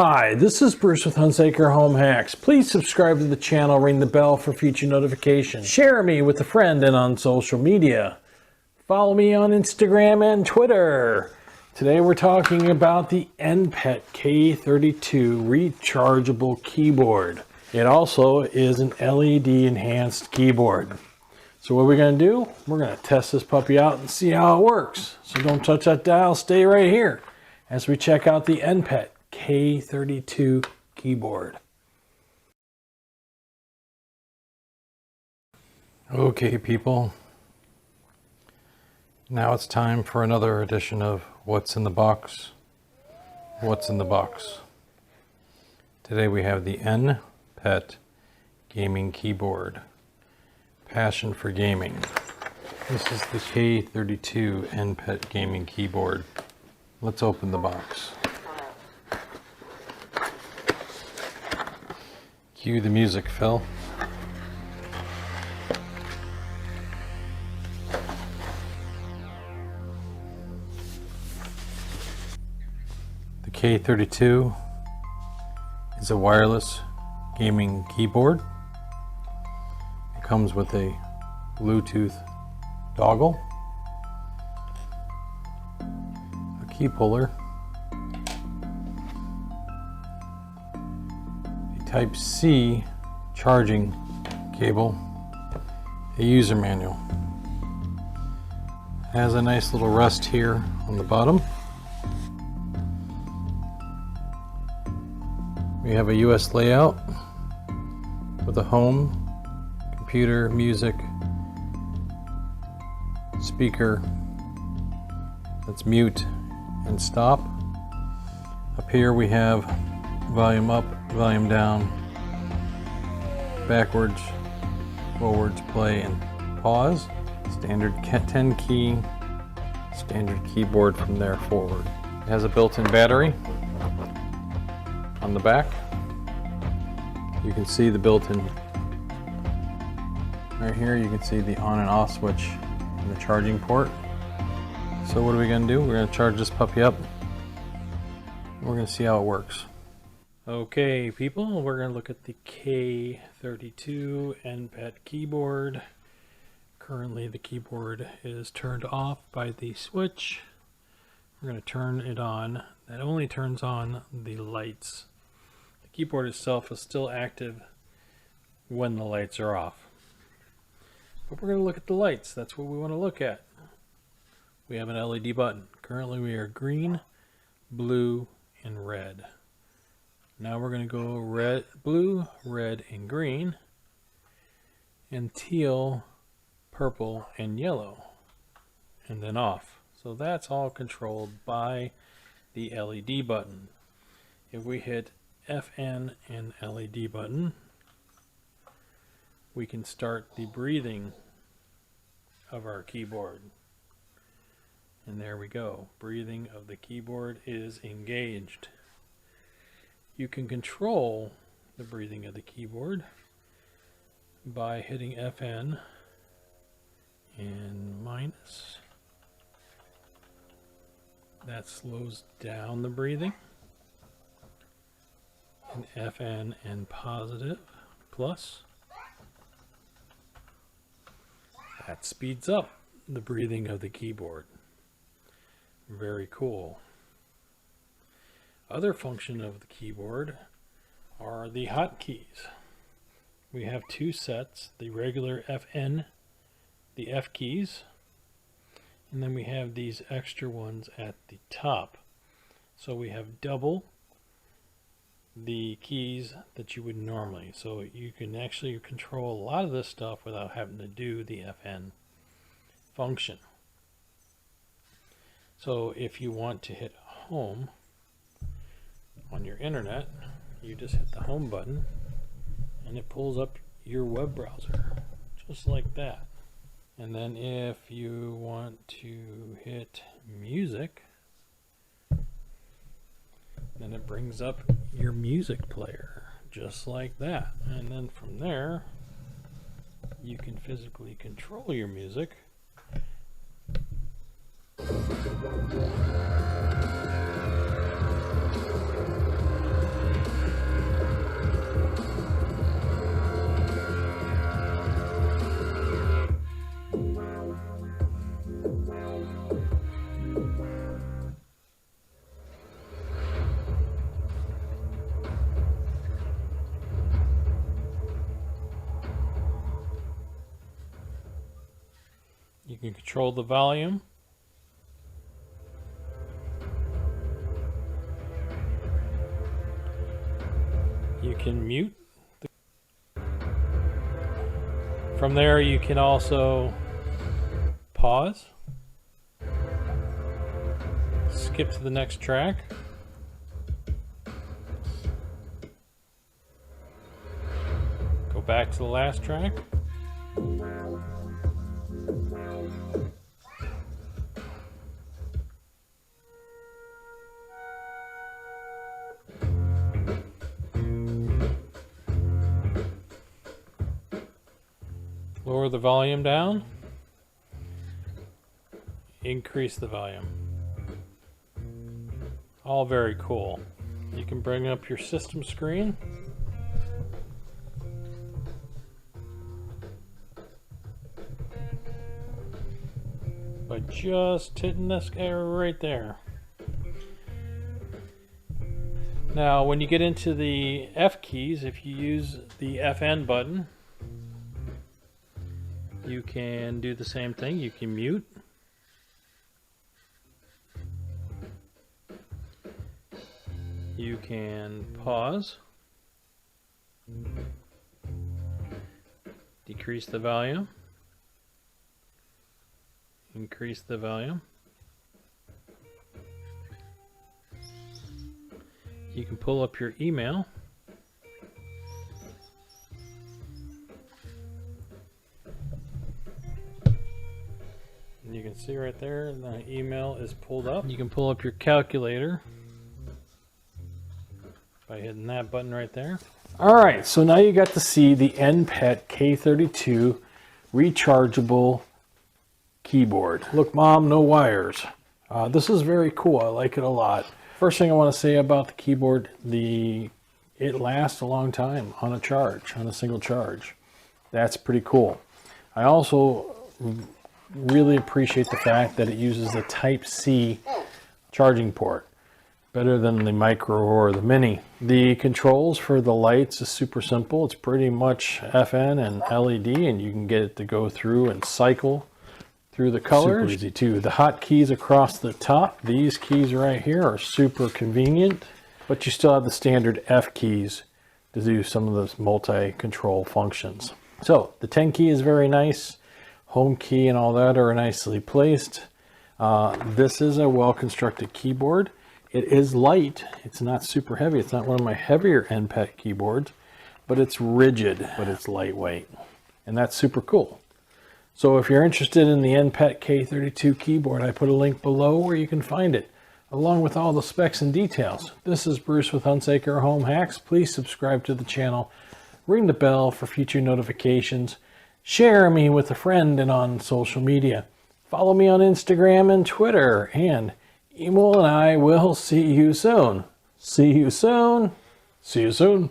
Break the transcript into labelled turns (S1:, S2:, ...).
S1: Hi, this is Bruce with Hunsaker Home Hacks. Please subscribe to the channel, ring the bell for future notifications. Share me with a friend and on social media. Follow me on Instagram and Twitter. Today we're talking about the NPet K32 rechargeable keyboard. It also is an LED enhanced keyboard. So what we're going to do, we're going to test this puppy out and see how it works. So don't touch that dial, stay right here as we check out the NPet K32 keyboard. Okay people, now it's time for another edition of What's in the Box? What's in the Box? Today we have the NPet gaming keyboard. Passion for gaming. This is the K32 NPet gaming keyboard. Let's open the box. Cue the music, Phil. The K32 is a wireless gaming keyboard. It comes with a Bluetooth dongle, a key puller, Type-C charging cable, a user manual. It has a nice little rest here on the bottom. We have a US layout with a home, computer, music, speaker, that's mute and stop. Up here we have volume up, volume down, backwards, forwards, play and pause. Standard 10 key, standard keyboard from there forward. It has a built-in battery on the back. You can see the built-in right here. You can see the on and off switch and the charging port. So what are we going to do? We're going to charge this puppy up. We're going to see how it works. Okay people, we're going to look at the K32 NPet keyboard. Currently the keyboard is turned off by the switch. We're going to turn it on. That only turns on the lights. The keyboard itself is still active when the lights are off. But we're going to look at the lights. That's what we want to look at. We have an LED button. Currently we are green, blue, and red. Now we're going to go red, blue, red, and green, and teal, purple, and yellow, and then off. So that's all controlled by the LED button. If we hit FN and LED button, we can start the breathing of our keyboard. And there we go. Breathing of the keyboard is engaged. You can control the breathing of the keyboard by hitting FN and minus. That slows down the breathing. And FN and positive, plus. That speeds up the breathing of the keyboard. Very cool. Other function of the keyboard are the hotkeys. We have two sets, the regular FN, the F keys, and then we have these extra ones at the top. So we have double the keys that you would normally. So you can actually control a lot of this stuff without having to do the FN function. So if you want to hit home on your internet, you just hit the home button and it pulls up your web browser just like that. And then if you want to hit music, then it brings up your music player just like that. And then from there you can physically control your music. You can control the volume. You can mute. From there you can also pause, skip to the next track, go back to the last track, lower the volume down, increase the volume. All very cool. You can bring up your system screen. By just hitting this arrow right there. Now when you get into the F keys, if you use the FN button, you can do the same thing. You can mute. You can pause. Decrease the volume. Increase the volume. You can pull up your email. And you can see right there, the email is pulled up. You can pull up your calculator by hitting that button right there. All right, so now you got to see the NPet K32 rechargeable keyboard. Look, Mom, no wires. This is very cool. I like it a lot. First thing I want to say about the keyboard, it lasts a long time on a charge, on a single charge. That's pretty cool. I also really appreciate the fact that it uses the Type-C charging port. Better than the micro or the mini. The controls for the lights is super simple. It's pretty much FN and LED, and you can get it to go through and cycle through the colors. Super easy too. The hotkeys across the top, these keys right here are super convenient, but you still have the standard F keys to do some of those multi-control functions. So the 10 key is very nice. Home key and all that are nicely placed. This is a well-constructed keyboard. It is light. It's not super heavy. It's not one of my heavier NPet keyboards, but it's rigid, but it's lightweight. And that's super cool. So if you're interested in the NPet K32 keyboard, I put a link below where you can find it, along with all the specs and details. This is Bruce with Hunsaker Home Hacks. Please subscribe to the channel, ring the bell for future notifications, share me with a friend and on social media. Follow me on Instagram and Twitter, and Emil and I will see you soon. See you soon. See you soon.